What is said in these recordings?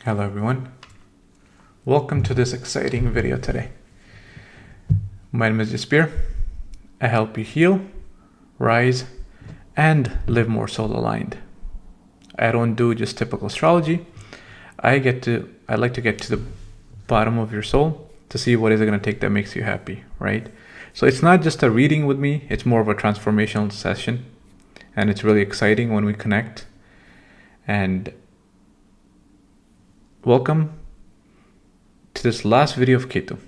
Hello everyone, welcome to this exciting video today. My name is Jaspeer. I help you heal, rise, and live more soul aligned. I don't do just typical astrology. I like to get to the bottom of your soul to see what is it going to take that makes you happy, right? So it's not just a reading with me, it's more of a transformational session, and it's really exciting when we connect. And welcome to this last video of Ketu.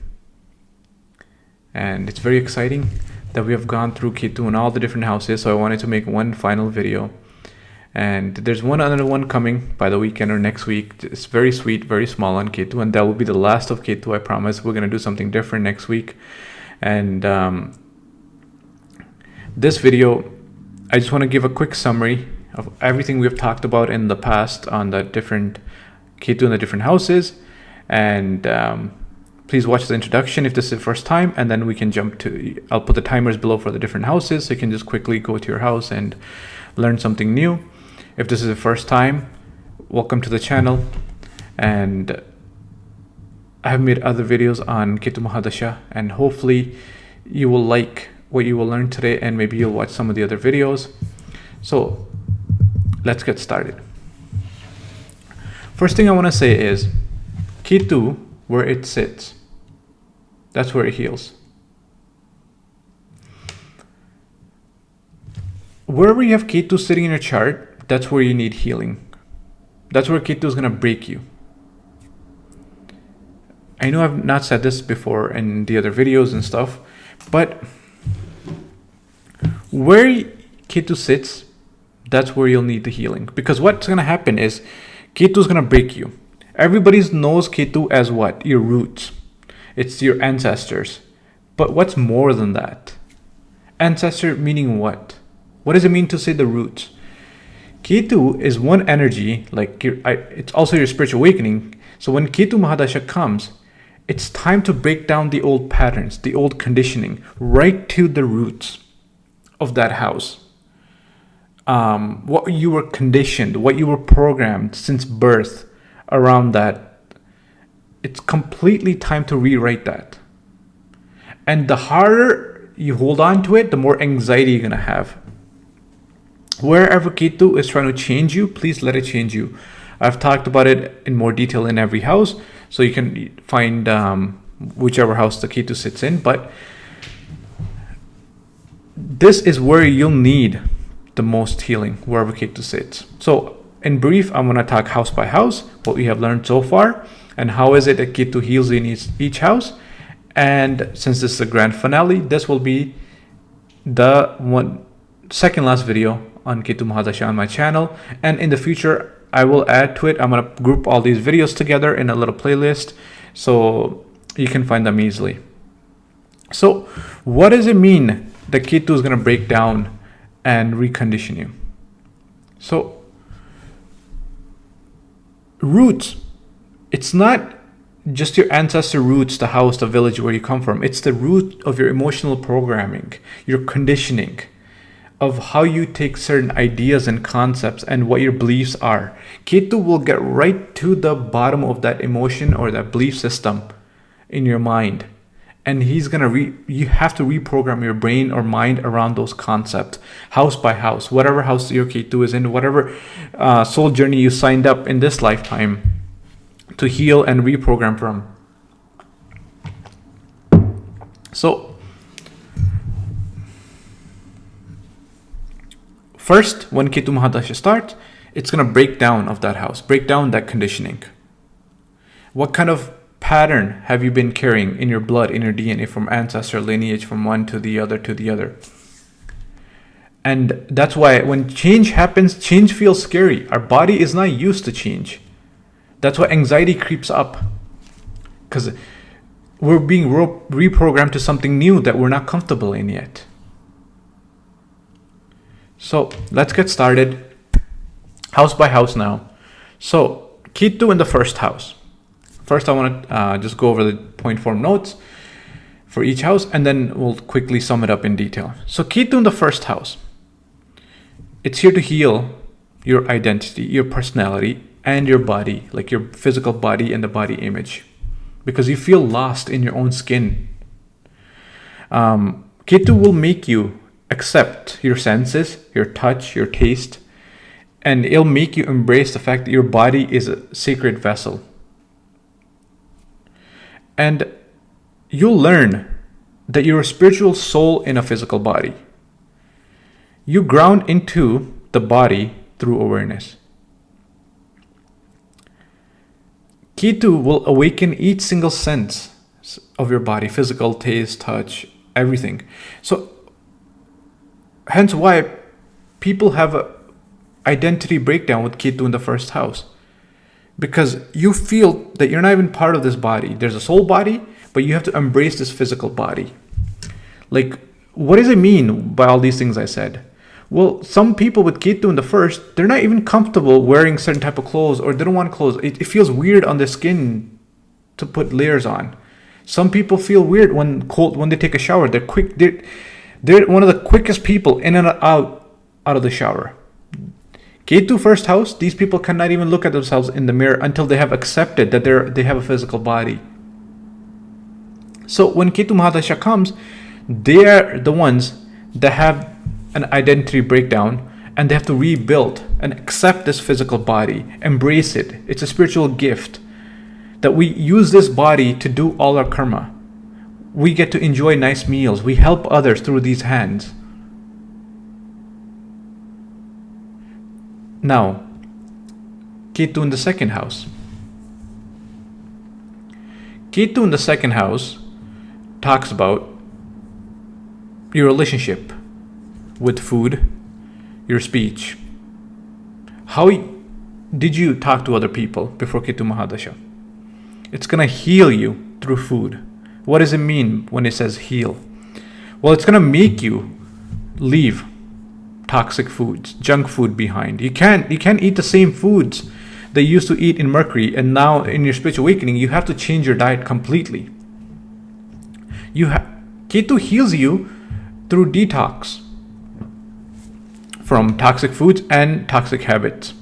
And it's very exciting that we have gone through Ketu in all the different houses, so I wanted to make one final video. And there's another one coming by the weekend or next week. It's very sweet, very small on Ketu, and that will be the last of Ketu, I promise. We're going to do something different next week. And this video, I just want to give a quick summary of everything we've talked about in the past on the different Ketu in the different houses. And please watch the introduction if this is the first time, and then we can jump to, I'll put the timers below for the different houses, so you can just quickly go to your house and learn something new. If this is the first time, welcome to the channel. And I have made other videos on Ketu Mahadasha, and hopefully you will like what you will learn today, and maybe you'll watch some of the other videos. So let's get started. First thing I want to say is Ketu, where it sits, that's where it heals. Wherever you have Ketu sitting in your chart, that's where you need healing. That's where Ketu is going to break you. I know I've not said this before in the other videos and stuff, but where Ketu sits, that's where you'll need the healing. Because what's going to happen is Ketu is going to break you. Everybody knows Ketu as what? Your roots. It's your ancestors. But what's more than that? Ancestor meaning what? What does it mean to say the roots? Ketu is one energy, like it's also your spiritual awakening. So when Ketu Mahadasha comes, it's time to break down the old patterns, the old conditioning, right to the roots of that house. What you were conditioned, what you were programmed since birth around that. It's completely time to rewrite that. And the harder you hold on to it, the more anxiety you're going to have. Wherever Ketu is trying to change you, please let it change you. I've talked about it in more detail in every house, so you can find whichever house the Ketu sits in. But this is where you'll need the most healing, wherever Ketu sits. So in brief, I'm going to talk house by house, what we have learned so far, and how is it that Ketu heals in each house. And since this is a grand finale, this will be the second last video on Ketu Mahadasha on my channel. And in the future, I will add to it. I'm going to group all these videos together in a little playlist, so you can find them easily. So what does it mean that Ketu is going to break down and recondition you? So roots, it's not just your ancestor roots, the house, the village where you come from. It's the root of your emotional programming, your conditioning of how you take certain ideas and concepts and what your beliefs are. Ketu will get right to the bottom of that emotion or that belief system in your mind. And he's going you have to reprogram your brain or mind around those concepts, house by house, whatever house your Ketu is in, whatever soul journey you signed up in this lifetime to heal and reprogram from. So first, when Ketu Mahadasha starts, it's going to break down of that house, break down that conditioning. What kind of pattern have you been carrying in your blood, in your DNA, from ancestor lineage, from one to the other to the other? And that's why when change happens, change feels scary. Our body is not used to change. That's why anxiety creeps up, because we're being reprogrammed to something new that we're not comfortable in yet. So let's get started house by house now. So Ketu in the first house. First, I want to just go over the point form notes for each house, and then we'll quickly sum it up in detail. So Ketu in the first house, it's here to heal your identity, your personality, and your body, like your physical body and the body image, because you feel lost in your own skin. Ketu will make you accept your senses, your touch, your taste, and it'll make you embrace the fact that your body is a sacred vessel. And you'll learn that you're a spiritual soul in a physical body. You ground into the body through awareness. Ketu will awaken each single sense of your body, physical, taste, touch, everything. So, hence why people have an identity breakdown with Ketu in the first house. Because you feel that you're not even part of this body. There's a soul body, but you have to embrace this physical body. Like, what does it mean by all these things I said? Well, some people with Ketu in the first, they're not even comfortable wearing certain type of clothes, or they don't want clothes. It feels weird on their skin to put layers on. Some people feel weird when they take a shower. They're quick. They're one of the quickest people in and out of the shower. Ketu first house, these people cannot even look at themselves in the mirror until they have accepted that they have a physical body. So when Ketu Mahadasha comes, they are the ones that have an identity breakdown, and they have to rebuild and accept this physical body, embrace it. It's a spiritual gift that we use this body to do all our karma. We get to enjoy nice meals. We help others through these hands. Now, Ketu in the second house. Ketu in the second house talks about your relationship with food, your speech. How did you talk to other people before Ketu Mahadasha? It's going to heal you through food. What does it mean when it says heal? Well, it's going to make you leave toxic foods, junk food behind. You can't eat the same foods that you used to eat in Mercury, and now in your spiritual awakening, you have to change your diet completely. Ketu heals you through detox from toxic foods and toxic habits.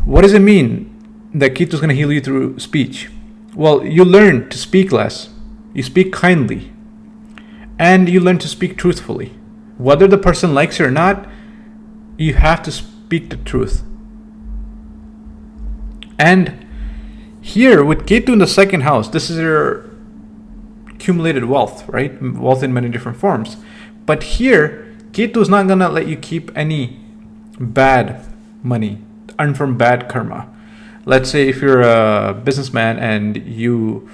What does it mean that Ketu is going to heal you through speech? Well, you learn to speak less, you speak kindly, and you learn to speak truthfully. Whether the person likes you or not, you have to speak the truth. And here with Ketu in the second house, this is your accumulated wealth, right? Wealth in many different forms. But here, Ketu is not going to let you keep any bad money, earned from bad karma. Let's say if you're a businessman and you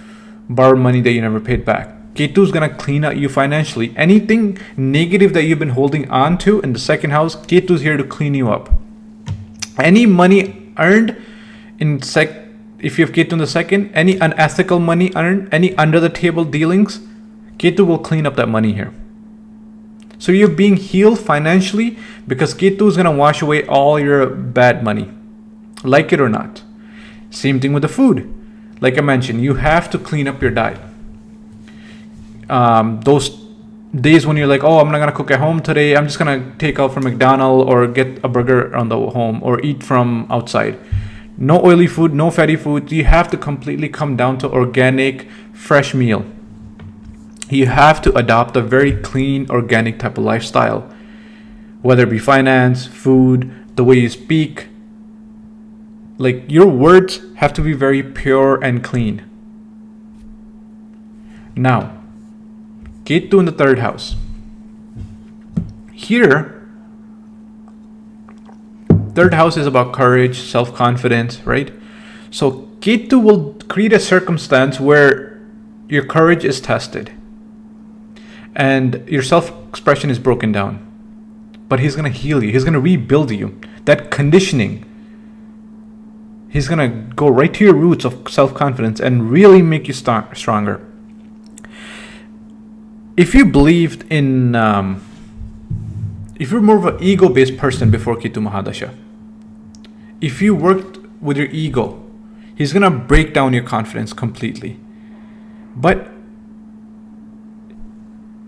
borrow money that you never paid back, Ketu is going to clean out you financially. Anything negative that you've been holding on to in the second house, Ketu is here to clean you up. Any money earned if you have Ketu in the second, any unethical money earned, any under the table dealings, Ketu will clean up that money here. So you're being healed financially because Ketu is going to wash away all your bad money, like it or not. Same thing with the food. Like I mentioned, you have to clean up your diet. Those days when you're like, oh, I'm not going to cook at home today, I'm just going to take out from McDonald's or get a burger on the home or eat from outside. No oily food, no fatty food. You have to completely come down to organic, fresh meal. You have to adopt a very clean, organic type of lifestyle. Whether it be finance, food, the way you speak. Like your words have to be very pure and clean. Now, Ketu in the third house. Here, third house is about courage, self-confidence, right? So Ketu will create a circumstance where your courage is tested and your self-expression is broken down. But he's going to heal you. He's going to rebuild you. That conditioning, he's going to go right to your roots of self-confidence and really make you stronger. If you believed in, if you're more of an ego-based person before Ketu Mahadasha, if you worked with your ego, he's going to break down your confidence completely. But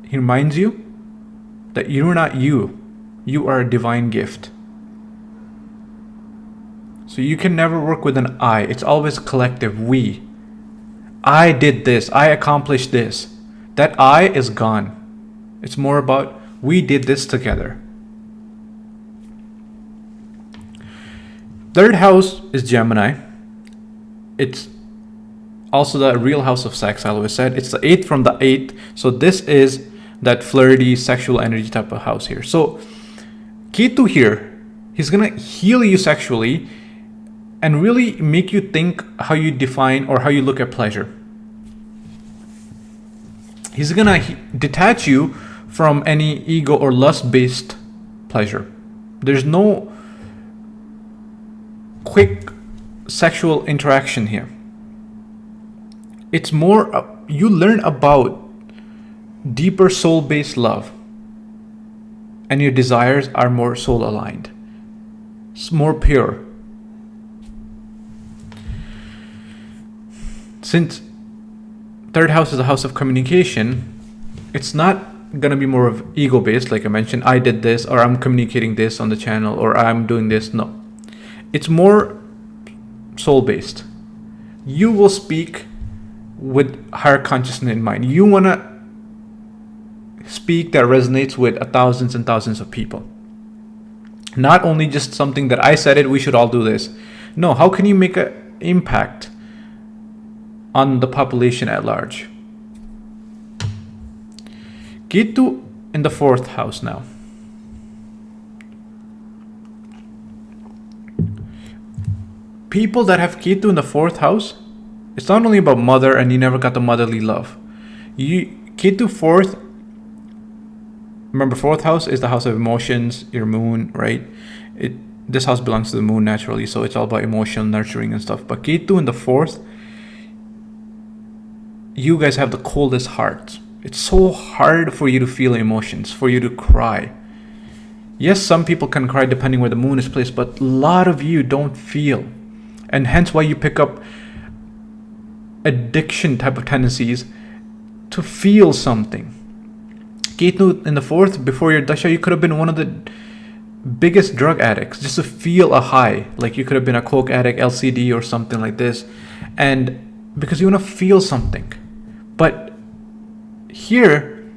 he reminds you that you're not you. You are a divine gift. So you can never work with an I. It's always collective, we. I did this, I accomplished this. That I is gone. It's more about we did this together. Third house is Gemini. It's also the real house of sex, I always said. It's the 8th from the 8th. So this is that flirty, sexual energy type of house here. So Ketu here, he's going to heal you sexually and really make you think how you define or how you look at pleasure. He's going to detach you from any ego or lust-based pleasure. There's no quick sexual interaction here. It's more, you learn about deeper soul-based love, and your desires are more soul-aligned. It's more pure. Since third house is a house of communication, it's not going to be more of ego-based, like I mentioned, I did this, or I'm communicating this on the channel, or I'm doing this. No. It's more soul-based. You will speak with higher consciousness in mind. You want to speak that resonates with thousands and thousands of people. Not only just something that I said it, we should all do this. No, how can you make an impact on the population at large? Ketu in the 4th house now. People that have Ketu in the 4th house, it's not only about mother and you never got the motherly love. Ketu 4th, remember 4th house is the house of emotions, your moon, right? This house belongs to the moon naturally, so it's all about emotional nurturing and stuff. But Ketu in the 4th, you guys have the coldest hearts. It's so hard for you to feel emotions, for you to cry. Yes, some people can cry depending where the moon is placed, but a lot of you don't feel. And hence why you pick up addiction type of tendencies to feel something. Ketu in the 4th, before your dasha, you could have been one of the biggest drug addicts just to feel a high. Like you could have been a coke addict, LCD or something like this. And because you want to feel something. But here,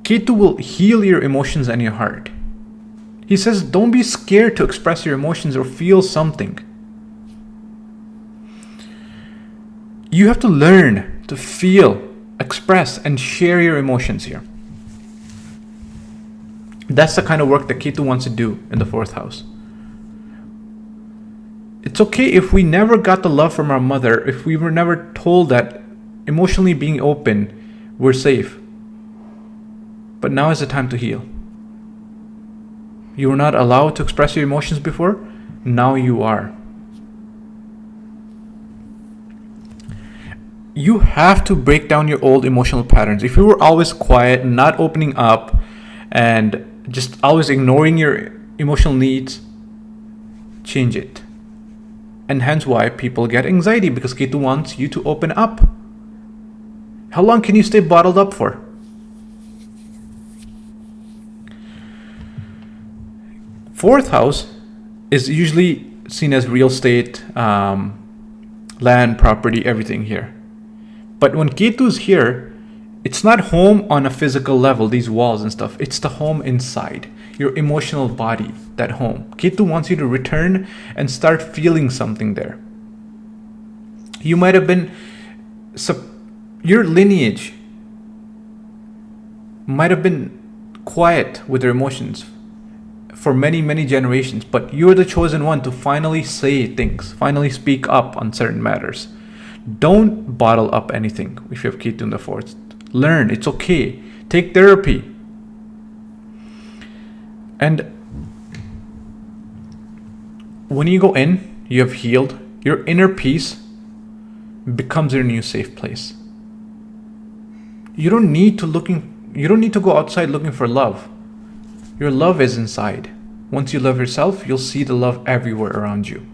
Ketu will heal your emotions and your heart. He says, don't be scared to express your emotions or feel something. You have to learn to feel, express, and share your emotions here. That's the kind of work that Ketu wants to do in the 4th house. It's okay if we never got the love from our mother, if we were never told that emotionally being open, we're safe. But now is the time to heal. You were not allowed to express your emotions before. Now you are. You have to break down your old emotional patterns. If you were always quiet, not opening up, and just always ignoring your emotional needs, change it. And hence why people get anxiety, because Ketu wants you to open up. How long can you stay bottled up for? Fourth house is usually seen as real estate, land, property, everything here. But when Ketu is here, it's not home on a physical level, these walls and stuff. It's the home inside, your emotional body, that home. Ketu wants you to return and start feeling something there. You might have been, your lineage might have been quiet with their emotions for many, many generations, but you're the chosen one to finally say things, finally speak up on certain matters. Don't bottle up anything if you have Ketu in the 4th. Learn, it's okay. Take therapy. And when you go in, you have healed, your inner peace becomes your new safe place. You don't need to go outside looking for love. Your love is inside. Once you love yourself, you'll see the love everywhere around you.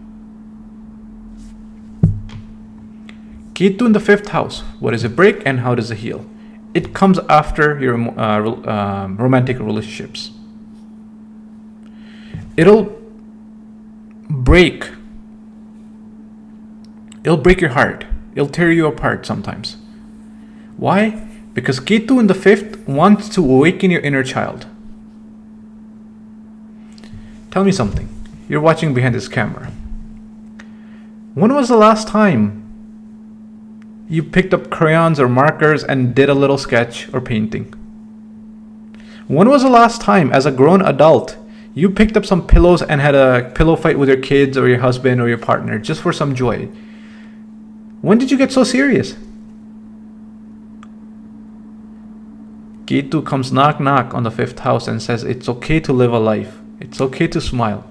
Ketu in the 5th house. What is a break and how does it heal? It comes after your romantic relationships. It'll break It'll break your heart. It'll tear you apart sometimes. Why? Because Ketu in the 5th wants to awaken your inner child. Tell me something. You're watching behind this camera. When was the last time you picked up crayons or markers and did a little sketch or painting? When was the last time, as a grown adult, you picked up some pillows and had a pillow fight with your kids or your husband or your partner just for some joy? When did you get so serious? Ketu comes knock knock on the 5th house and says it's okay to live a life. It's okay to smile.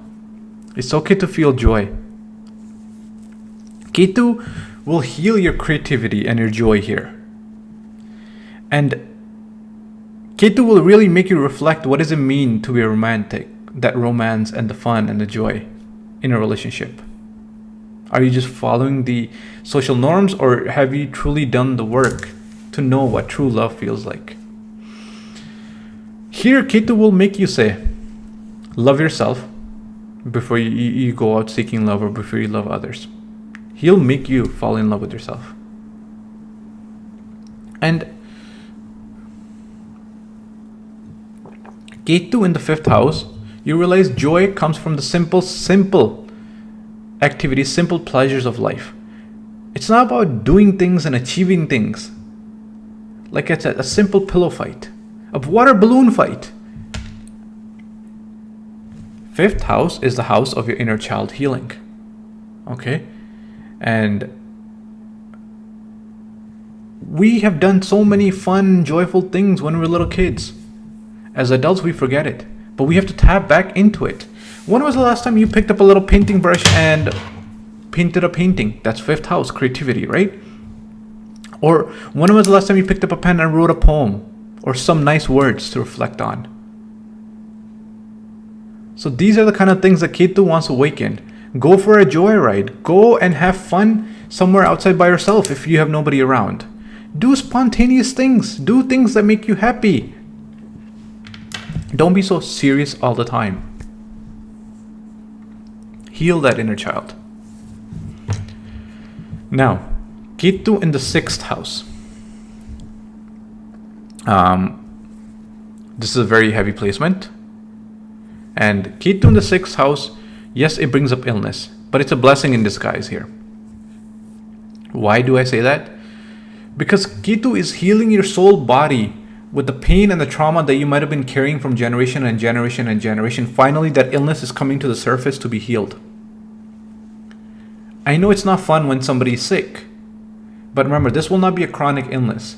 It's okay to feel joy. Ketu will heal your creativity and your joy here. And Ketu will really make you reflect what does it mean to be romantic, that romance and the fun and the joy in a relationship. Are you just following the social norms, or have you truly done the work to know what true love feels like? Here, Ketu will make you say, love yourself before you go out seeking love or before you love others. He'll make you fall in love with yourself. And Ketu in the 5th house, you realize joy comes from the simple activities, simple pleasures of life. It's not about doing things and achieving things. Like it's a simple pillow fight, a water balloon fight. 5th house is the house of your inner child healing. Okay? And we have done so many fun, joyful things when we were little kids. As adults, we forget it. But we have to tap back into it. When was the last time you picked up a little painting brush and painted a painting? That's 5th house, creativity, right? Or when was the last time you picked up a pen and wrote a poem or some nice words to reflect on? So these are the kind of things that Ketu wants to awaken. Go for a joyride. Go and have fun somewhere outside by yourself if you have nobody around. Do spontaneous things. Do things that make you happy. Don't be so serious all the time. Heal that inner child. Now, Ketu in the 6th house. This is a very heavy placement. And Ketu in the 6th house, yes, it brings up illness, but it's a blessing in disguise here. Why do I say that? Because Ketu is healing your soul body with the pain and the trauma that you might have been carrying from generation and generation and generation. Finally, that illness is coming to the surface to be healed. I know it's not fun when somebody is sick, but remember, this will not be a chronic illness.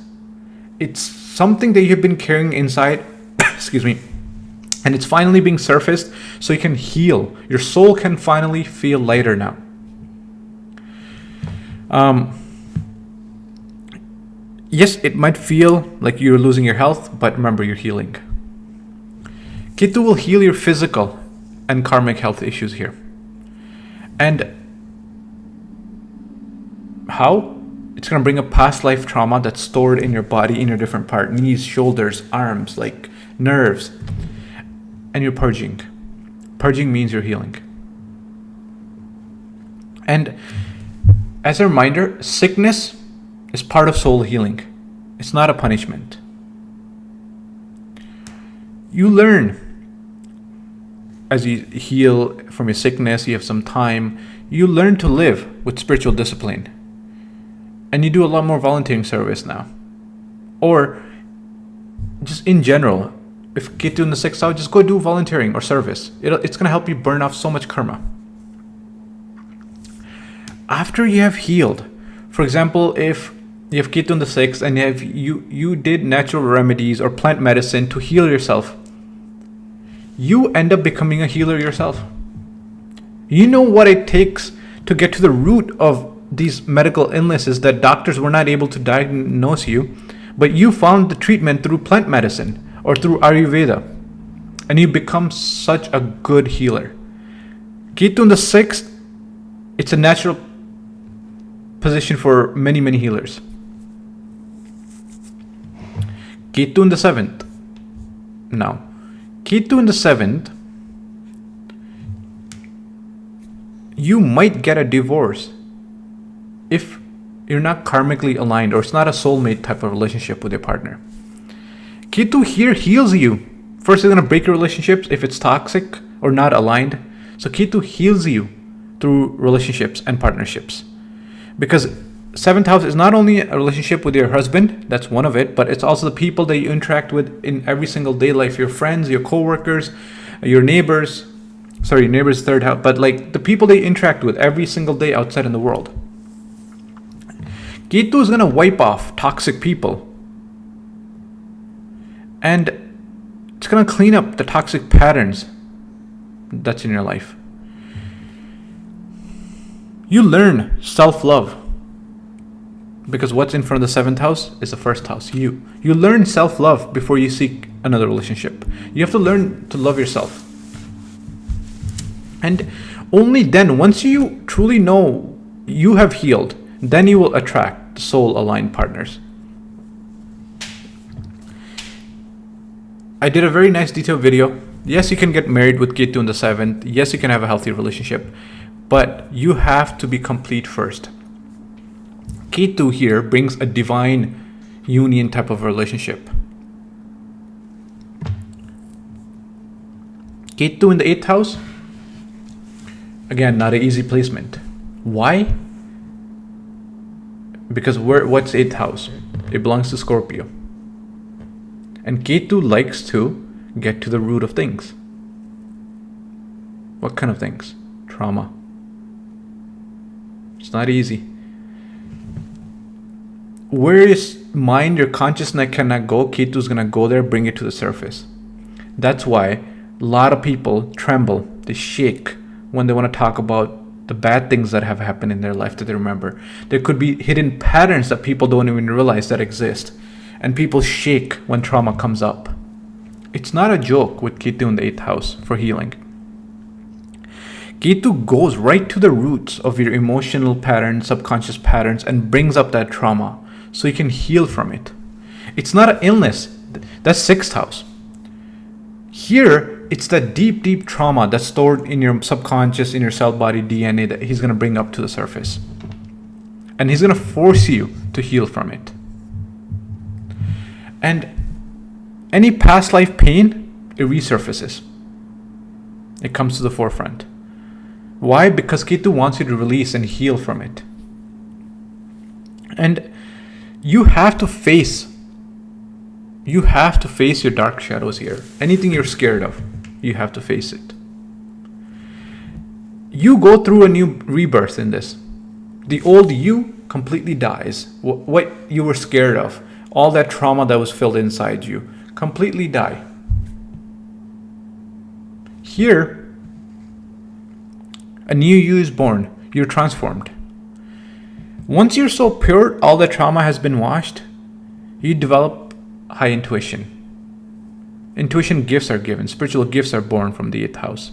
It's something that you've been carrying inside, excuse me, and it's finally being surfaced so you can heal. Your soul can finally feel lighter now. Yes, it might feel like you're losing your health, but remember, you're healing. Ketu will heal your physical and karmic health issues here. And how? It's going to bring up past life trauma that's stored in your body, in your different part, knees, shoulders, arms, like nerves. And you're purging. Purging means you're healing. And as a reminder, sickness is part of soul healing. It's not a punishment. You learn as you heal from your sickness, you have some time, you learn to live with spiritual discipline. And you do a lot more volunteering service now. Or just in general, if Ketu in the 6th house, just go do volunteering or service. It's going to help you burn off so much karma. After you have healed, for example, if you have Ketu in the 6th and you did natural remedies or plant medicine to heal yourself, you end up becoming a healer yourself. You know what it takes to get to the root of these medical illnesses that doctors were not able to diagnose you, but you found the treatment through plant medicine or through Ayurveda, and you become such a good healer. Ketu in the 6th, it's a natural position for many, many healers. Ketu in the 7th. Now, Ketu in the 7th, you might get a divorce. if you're not karmically aligned, or it's not a soulmate type of relationship with your partner. Ketu here heals you. First, it's going to break your relationships if it's toxic or not aligned. So Ketu heals you through relationships and partnerships. Because 7th house is not only a relationship with your husband, that's one of it, but it's also the people that you interact with in every single day life, your friends, your co-workers, your neighbors. Sorry, your neighbors 3rd house, but like the people they interact with every single day outside in the world. Ketu is going to wipe off toxic people. And it's going to clean up the toxic patterns that's in your life. You learn self-love. Because what's in front of the 7th house is the 1st house, you. You learn self-love before you seek another relationship. You have to learn to love yourself. And only then, once you truly know you have healed, then you will attract soul-aligned partners. I did a very nice detailed video. Yes, you can get married with Ketu in the 7th. Yes, you can have a healthy relationship. But you have to be complete first. Ketu here brings a divine union type of relationship. Ketu in the 8th house, again, not an easy placement. Why? Because what's 8th house? It belongs to Scorpio. And Ketu likes to get to the root of things. What kind of things? Trauma. It's not easy. Where your mind, your consciousness cannot go, Ketu is going to go there, bring it to the surface. That's why a lot of people tremble, they shake when they want to talk about the bad things that have happened in their life that they remember. There could be hidden patterns that people don't even realize that exist. And people shake when trauma comes up. It's not a joke with Ketu in the 8th house for healing. Ketu goes right to the roots of your emotional patterns, subconscious patterns, and brings up that trauma so you can heal from it. It's not an illness. That's 6th house. Here, it's that deep, deep trauma that's stored in your subconscious, in your cell body DNA that he's going to bring up to the surface. And he's going to force you to heal from it. And any past life pain, it resurfaces. It comes to the forefront. Why? Because Ketu wants you to release and heal from it. And you have to face your dark shadows here. Anything you're scared of, you have to face it. You go through a new rebirth in this. The old you completely dies. What you were scared of, all that trauma that was filled inside you, completely die. Here, a new you is born. You're transformed. Once you're so pure, all the trauma has been washed, you develop high intuition. Intuition gifts are given. Spiritual gifts are born from the 8th house.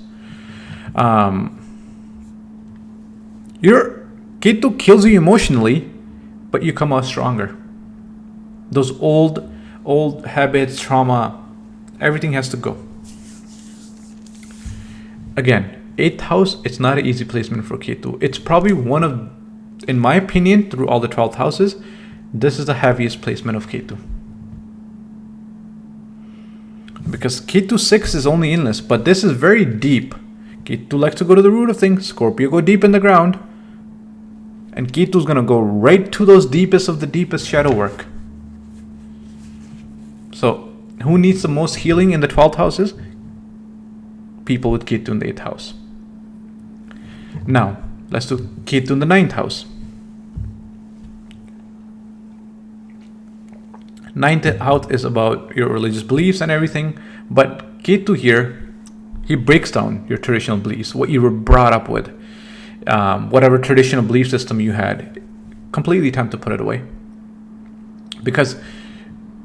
Your Ketu kills you emotionally, but you come out stronger. Those old habits, trauma, everything has to go. Again, 8th house, it's not an easy placement for Ketu. It's probably one of, in my opinion, through all the 12 houses, this is the heaviest placement of Ketu. Because Ketu 6 is only illness, but this is very deep. Ketu likes to go to the root of things. Scorpio go deep in the ground. And Ketu is going to go right to those deepest of the deepest shadow work. So, who needs the most healing in the 12th houses? People with Ketu in the 8th house. Now, let's do Ketu in the 9th house. 9th house is about your religious beliefs and everything, but Ketu here, he breaks down your traditional beliefs, what you were brought up with, whatever traditional belief system you had. Completely time to put it away. Because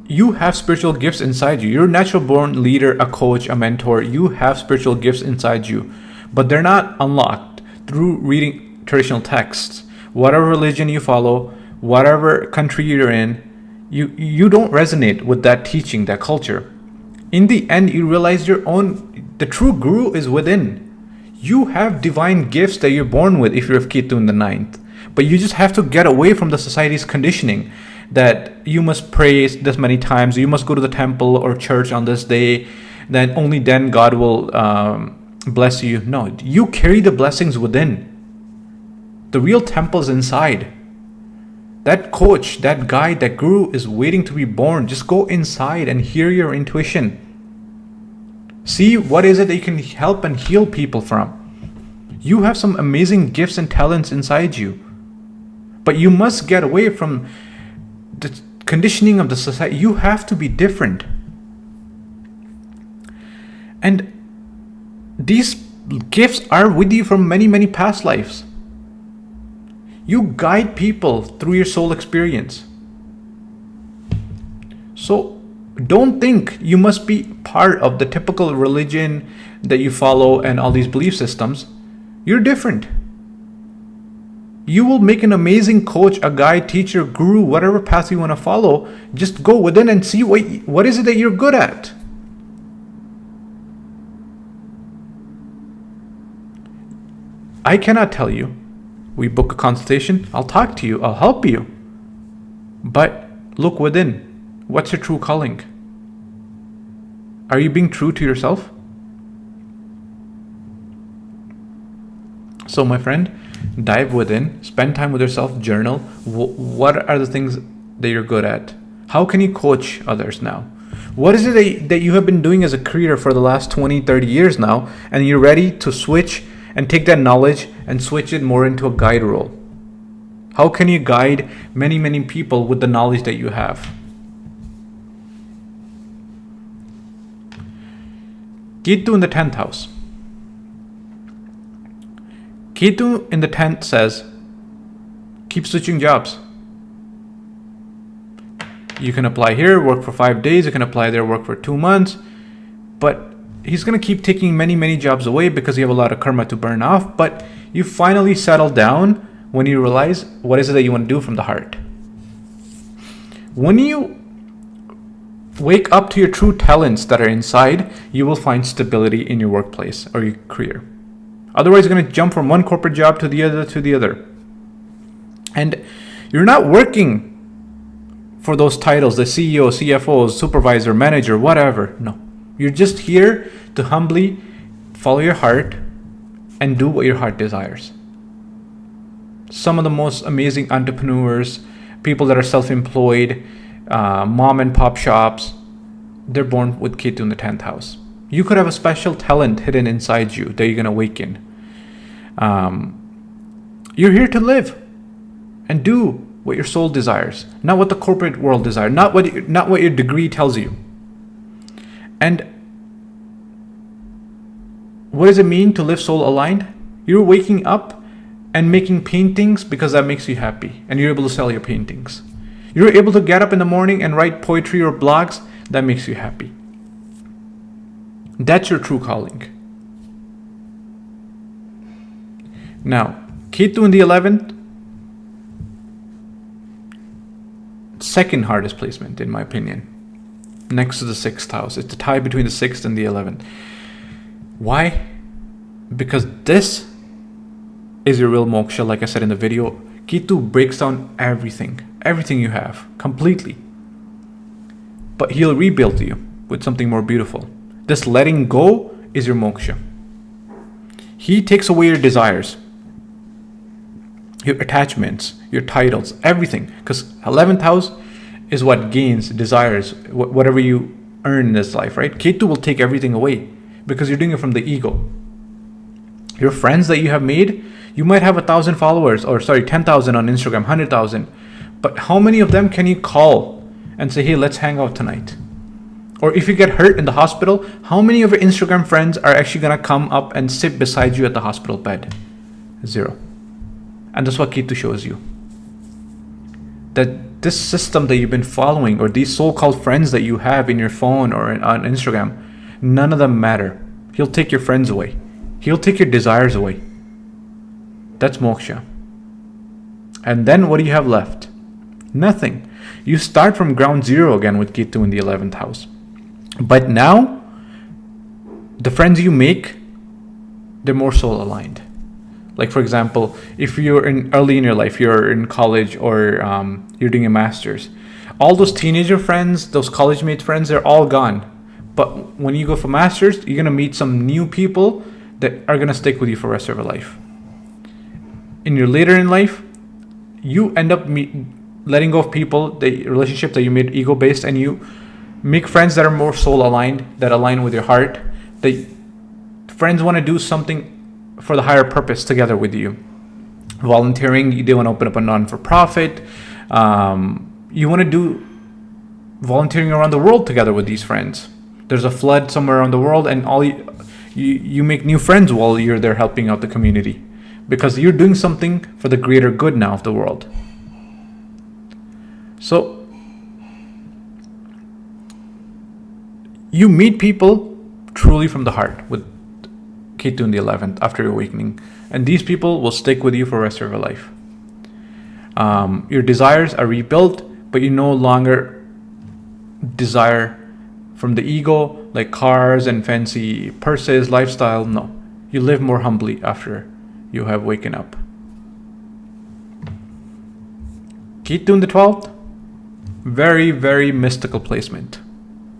you have spiritual gifts inside you. You're a natural born leader, a coach, a mentor. You have spiritual gifts inside you, but they're not unlocked through reading traditional texts. Whatever religion you follow, whatever country you're in, you don't resonate with that teaching, that culture. In the end, you realize the true guru is within. You have divine gifts that you're born with if you're of Ketu in the 9th. But you just have to get away from the society's conditioning that you must pray this many times, you must go to the temple or church on this day, then only then God will bless you. No, you carry the blessings within. The real temple is inside. That coach, that guide, that guru is waiting to be born. Just go inside and hear your intuition. See what is it that you can help and heal people from. You have some amazing gifts and talents inside you. But you must get away from the conditioning of the society. You have to be different. And these gifts are with you from many, many past lives. You guide people through your soul experience. So don't think you must be part of the typical religion that you follow and all these belief systems. You're different. You will make an amazing coach, a guide, teacher, guru, whatever path you want to follow. Just go within and see what is it that you're good at. I cannot tell you. We book a consultation, I'll talk to you, I'll help you. But look within. What's your true calling? Are you being true to yourself? So my friend, dive within, spend time with yourself, journal. What are the things that you're good at? How can you coach others now? What is it that you have been doing as a career for the last 20, 30 years now, and you're ready to switch and take that knowledge and switch it more into a guide role? How can you guide many, many people with the knowledge that you have? Ketu in the 10th house. Ketu in the 10th says, keep switching jobs. You can apply here, work for 5 days. You can apply there, work for 2 months. But he's going to keep taking many, many jobs away because you have a lot of karma to burn off. But you finally settle down when you realize what is it that you want to do from the heart. When you wake up to your true talents that are inside, you will find stability in your workplace or your career. Otherwise, you're going to jump from one corporate job to the other. And you're not working for those titles, the CEO, CFO, supervisor, manager, whatever. No. You're just here to humbly follow your heart and do what your heart desires. Some of the most amazing entrepreneurs, people that are self-employed, mom and pop shops, they're born with Ketu in the 10th house. You could have a special talent hidden inside you that you're going to awaken. You're here to live and do what your soul desires, not what the corporate world desires, not what your degree tells you. And what does it mean to live soul aligned? You're waking up and making paintings because that makes you happy, and you're able to sell your paintings. You're able to get up in the morning and write poetry or blogs that makes you happy. That's your true calling. Now, Ketu in the 11th, second hardest placement in my opinion, next to the 6th house. It's the tie between the 6th and the 11th. Why? Because this is your real moksha, like I said in the video. Ketu breaks down everything you have, completely. But he'll rebuild you with something more beautiful. This letting go is your moksha. He takes away your desires, your attachments, your titles, everything. Because 11th house is what gains, desires, whatever you earn in this life, right? Ketu will take everything away because you're doing it from the ego. Your friends that you have made, you might have 1,000 followers, 10,000 on Instagram, 100,000. But how many of them can you call and say, hey, let's hang out tonight? Or if you get hurt in the hospital, how many of your Instagram friends are actually going to come up and sit beside you at the hospital bed? 0. And that's what Ketu shows you. That this system that you've been following, or these so-called friends that you have in your phone or on Instagram, none of them matter. He'll take your friends away. He'll take your desires away. That's moksha. And then what do you have left? Nothing. You start from ground zero again with Ketu in the 11th house. But now, the friends you make, they're more soul aligned. Like, for example, if you're early in your life, you're in college, or you're doing a master's, all those teenager friends, those college mate friends, they're all gone. But when you go for master's, you're going to meet some new people that are going to stick with you for the rest of your life. In your later in life, you end up letting go of people, the relationship that you made ego based, and you make friends that are more soul aligned, that align with your heart. That friends want to do something for the higher purpose together with you. Volunteering, they want to open up a non-for-profit. You want to do volunteering around the world together with these friends. There's a flood somewhere around the world, and you make new friends while you're there helping out the community, because you're doing something for the greater good now of the world. So you meet people truly from the heart with Ketu in the 11th after your awakening, and these people will stick with you for the rest of your life. Your desires are rebuilt, but you no longer desire from the ego, like cars and fancy purses, lifestyle. No, you live more humbly after you have waken up. Ketu in the 12th, very, very mystical placement.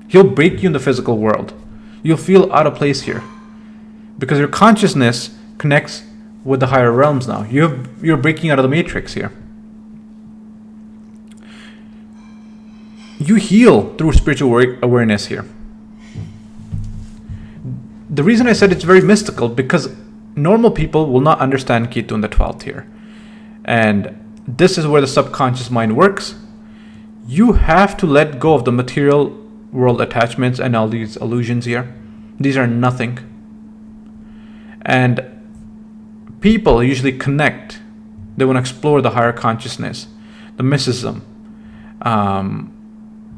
He'll break you in the physical world. You'll feel out of place here, because your consciousness connects with the higher realms now. You're breaking out of the matrix here. You heal through spiritual awareness here. The reason I said it's very mystical, because normal people will not understand Ketu in the 12th here. And this is where the subconscious mind works. You have to let go of the material world attachments and all these illusions here. These are nothing. And people usually connect. They want to explore the higher consciousness, the mysticism.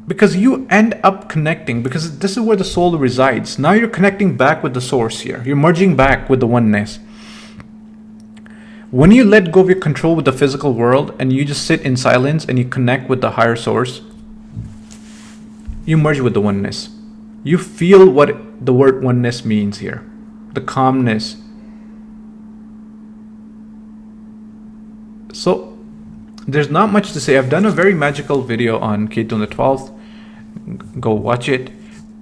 Because you end up connecting, because this is where the soul resides. Now you're connecting back with the source here. You're merging back with the oneness. When you let go of your control with the physical world and you just sit in silence and you connect with the higher source, you merge with the oneness. You feel what the word oneness means here. The calmness. So there's not much to say. I've done a very magical video on Ketu on the 12th. Go watch it.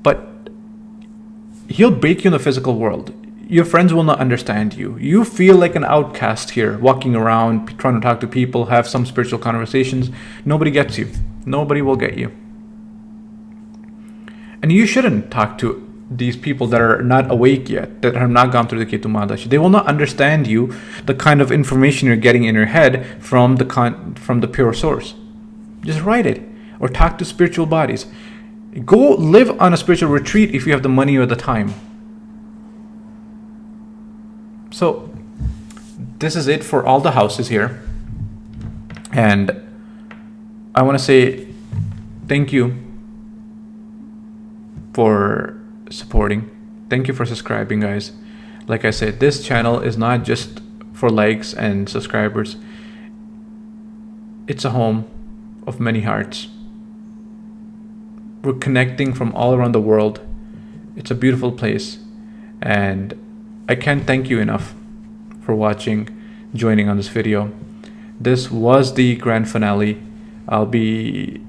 But he'll break you in the physical world. Your friends will not understand you. You feel like an outcast here, walking around, trying to talk to people, have some spiritual conversations. Nobody gets you. Nobody will get you. And you shouldn't talk to these people that are not awake yet, that have not gone through the Ketu Mahadasha. They will not understand you, the kind of information you're getting in your head from the pure source. Just write it, or talk to spiritual bodies. Go live on a spiritual retreat if you have the money or the time. So this is it for all the houses here. And I want to say thank you for supporting. Thank you for subscribing, guys. Like I said, this channel is not just for likes and subscribers. It's a home of many hearts. We're connecting from all around the world. It's a beautiful place, and I can't thank you enough for watching, joining on this video. This was the grand finale. I'll be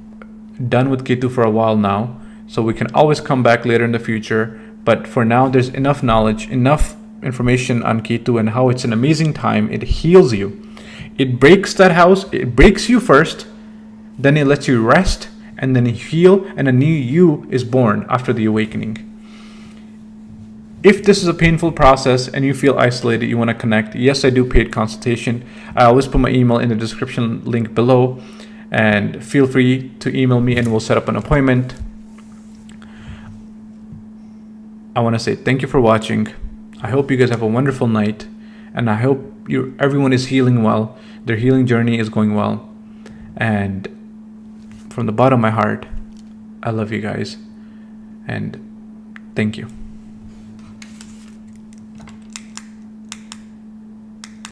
done with Ketu for a while now, so we can always come back later in the future. But for now, there's enough knowledge, enough information on Ketu and how it's an amazing time. It heals you. It breaks that house. It breaks you first, then it lets you rest, and then you heal, and a new you is born after the awakening. If this is a painful process and you feel isolated, you want to connect, yes, I do paid consultation. I always put my email in the description link below, and feel free to email me and we'll set up an appointment. I want to say thank you for watching. I hope you guys have a wonderful night, and I hope everyone is healing well. Their healing journey is going well. And from the bottom of my heart, I love you guys, and thank you.